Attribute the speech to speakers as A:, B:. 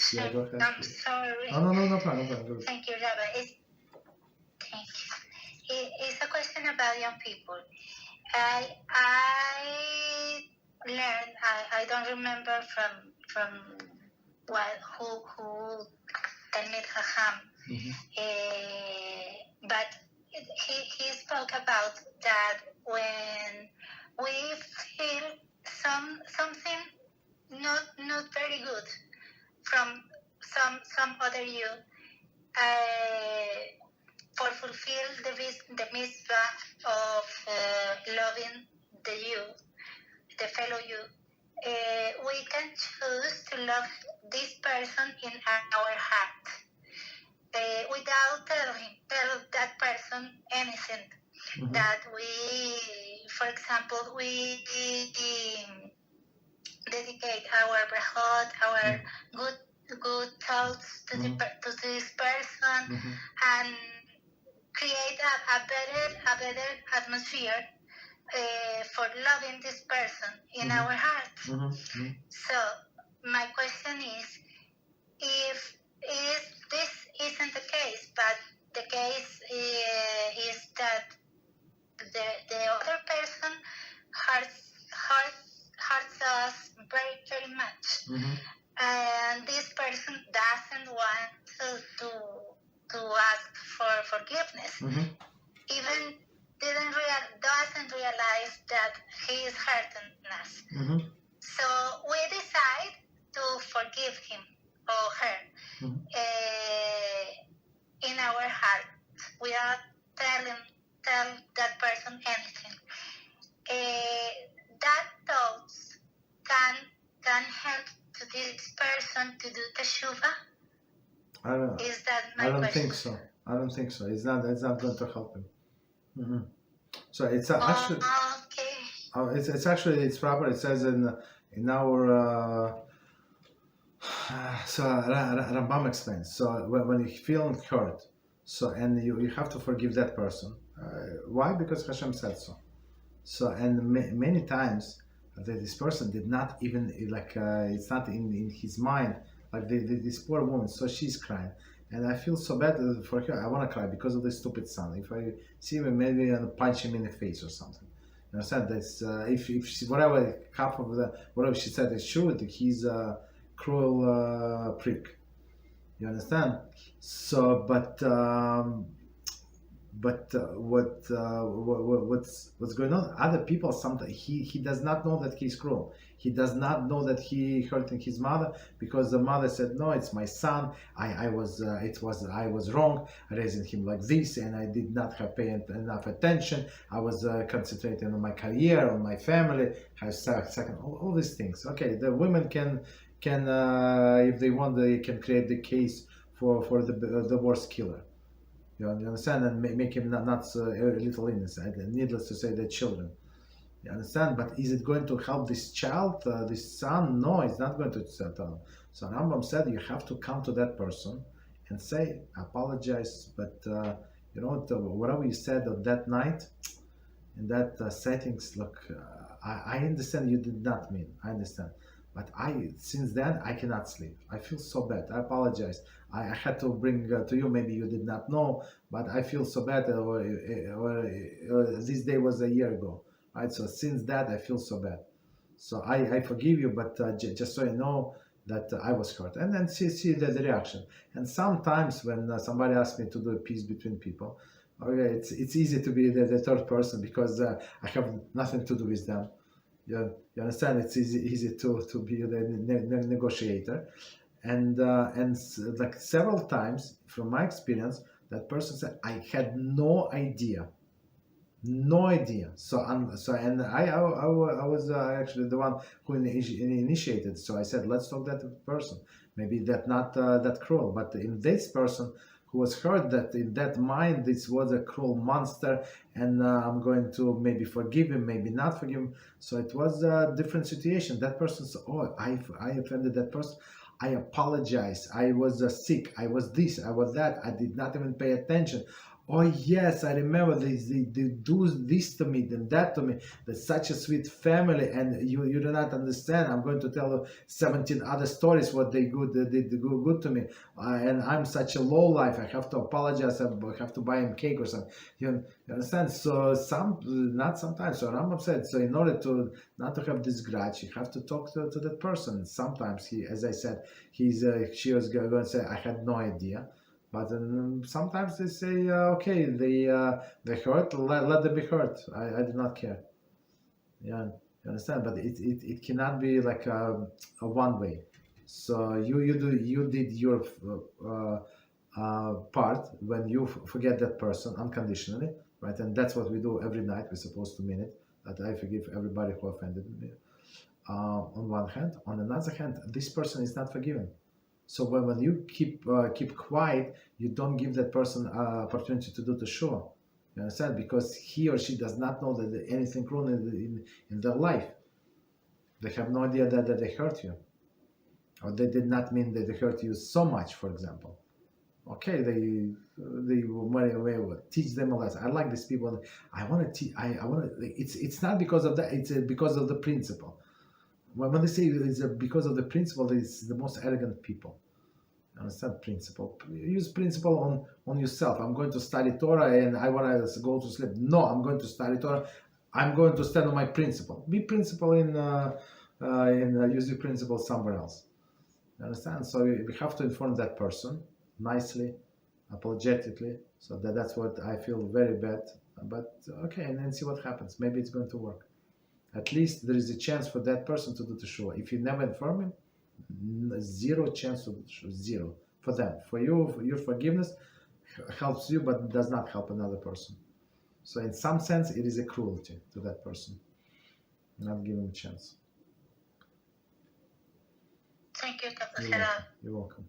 A: question.
B: Yeah, go ahead.
A: I'm sorry.
B: No problem.
A: Thank you, Rabbi. Thank you. It's a question about young people. I learned. I don't remember from who Talmid Chacham, but he spoke about that when we feel something not very good from some other you, for fulfill the mitzvah of loving the fellow you, we can choose to love this person in our heart without tell that person anything. That we, for example, we dedicate our brachot, our good thoughts to this person, and create a better atmosphere for loving this person in our heart. So my question is, if this isn't the case, but the case is that the other person hurts us very, very much, and this person doesn't want to ask for forgiveness, even doesn't realize that he is hurting us. So we decide to forgive him or her in our heart without tell that person anything. That thoughts can help to this person to do teshuvah.
B: I don't think so. It's not going to help him. So it's actually.
A: Okay.
B: It's proper. It says in our. So Rambam explains. So when you feel hurt, so and you have to forgive that person. Why? Because Hashem said so. So and many times that this person did not even it's not in his mind. Like this poor woman, so she's crying, and I feel so bad for her. I want to cry because of this stupid son. If I see him, maybe I'll punch him in the face or something. You understand? That's if she, whatever half of whatever she said is true, he's a cruel prick. You understand? So, but what's going on? Other people sometimes he does not know that he's cruel. He does not know that he hurting his mother because the mother said, "No, it's my son. I was wrong raising him like this, and I did not have paid enough attention. I was concentrating on my career, on my family. Second, all these things. Okay, the women can if they want, they can create the case for the worst killer. You understand, and make him not a little innocent. And needless to say, the children. You understand? But is it going to help this child, this son? No, it's not going to settle. So Rambam said you have to come to that person and say, apologize, but whatever you said on that night, in that settings, look, I understand you did not mean. I understand. But since then, I cannot sleep. I feel so bad. I apologize. I had to bring to you, maybe you did not know, but I feel so bad, or this day was a year ago, right? So since that, I feel so bad. So I forgive you, but just so you know that I was hurt. And then see the reaction. And sometimes when somebody asks me to do a peace between people, okay, it's easy to be the third person because I have nothing to do with them. You understand? It's easy to be the negotiator, and like several times from my experience, that person said, "I had no idea." So and I was actually the one who initiated. So I said, "Let's talk to that person. Maybe that not that cruel, but in this person." Who was hurt that in that mind this was a cruel monster, and I'm going to maybe forgive him, maybe not forgive him. So it was a different situation. That person said, "Oh, I offended that person. I apologize. I was sick. I was this. I was that. I did not even pay attention. Oh yes, I remember they do this to me, then that to me. That's such a sweet family, and you do not understand. I'm going to tell you 17 other stories what they did good to me, and I'm such a low life. I have to apologize. I have to buy him cake or something. You understand? So not sometimes. So I'm upset. So in order to not to have this grudge, you have to talk to that person. Sometimes as I said, she was going to say I had no idea. But sometimes they say, okay, they hurt, let them be hurt. I do not care. Yeah, you understand? But it cannot be like a one way. So you did your part when you forget that person unconditionally, right? And that's what we do every night. We're supposed to mean it. That I forgive everybody who offended me. On one hand, on another hand, this person is not forgiven. So when you keep quiet, you don't give that person opportunity to do the teshuvah. You understand? Because he or she does not know that anything wrong in their life. They have no idea that they hurt you, or they did not mean that they hurt you so much. For example, okay, they will teach them a lesson. I like these people. I want to teach. I want to. It's not because of that. It's because of the principle. When they say it's because of the principle, it's the most arrogant people. Understand principle. Use principle on yourself. I'm going to study Torah and I want to go to sleep. No, I'm going to study Torah. I'm going to stand on my principle. Be principle in use your principle somewhere else. You understand? So we have to inform that person nicely, apologetically. So that's what I feel very bad. But okay, and then see what happens. Maybe it's going to work. At least there is a chance for that person to do the teshuvah. If you never inform him, zero chance to do the teshuvah. Zero for them. For you, your forgiveness helps you, but does not help another person. So in some sense, it is a cruelty to that person, not giving him a chance.
A: Thank you, Dr.
B: You're
A: Sarah.
B: welcome. You're welcome.